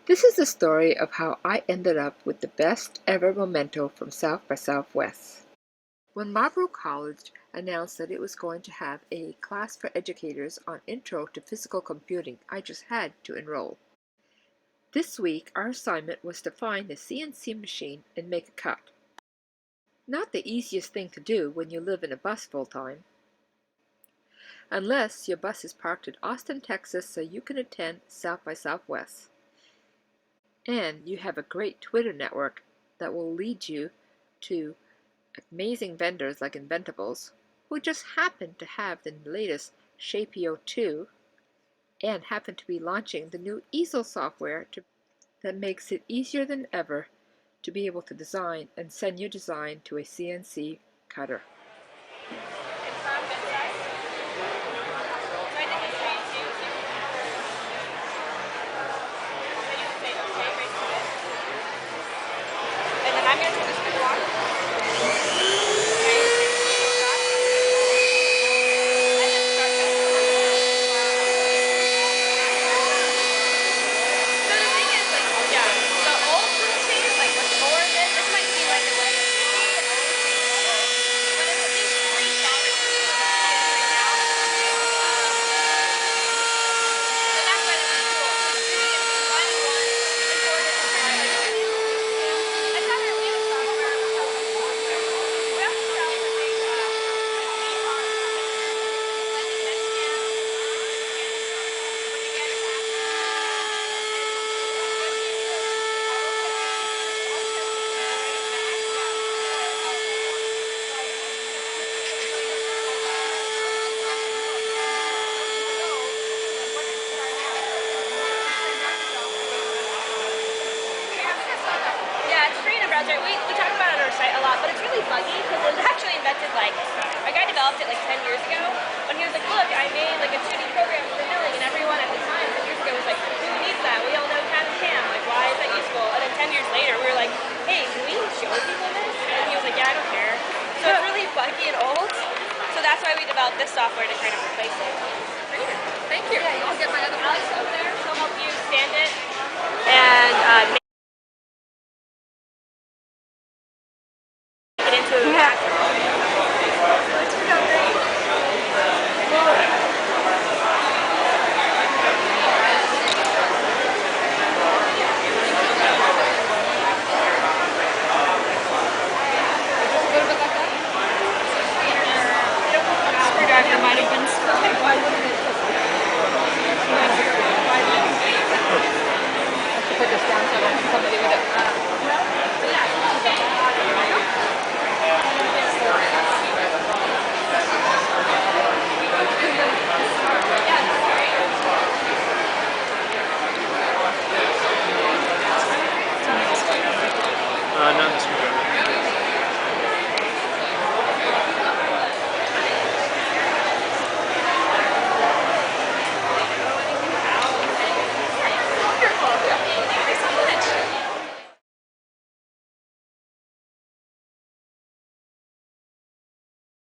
This is the story of how I ended up with the best ever memento from South by Southwest. When Marlborough College announced that it was going to have a class for educators on Intro to Physical Computing, I just had to enroll. This week, our assignment was to find the CNC machine and make a cut. Not the easiest thing to do when you live in a bus full-time. Unless your bus is parked in Austin, Texas, so you can attend South by Southwest. And you have a great Twitter network that will lead you to amazing vendors like Inventables, who just happen to have the latest Shapeo 2 and happen to be launching the new easel software that makes it easier than ever to be able to design and send your design to a CNC cutter. We talk about it on our site a lot, but it's really buggy because it was actually invented a guy developed it 10 years ago when he was like, look, I made a 2D program for milling, and everyone at the time 10 years ago was like, who needs that? We all know CAD and CAM, why is that useful? And then 10 years later we were like, hey, can we show people this? And he was like, yeah, I don't care. So it's really buggy and old, so that's why we developed this software to kind of replace it. Great, thank you. Yeah, I'll get my other Alex over there, he'll help you stand it and into a reactor. It turned out great. Screwdriver might have been split. Why wouldn't it? Put this down so I don't think somebody would have. Not this one.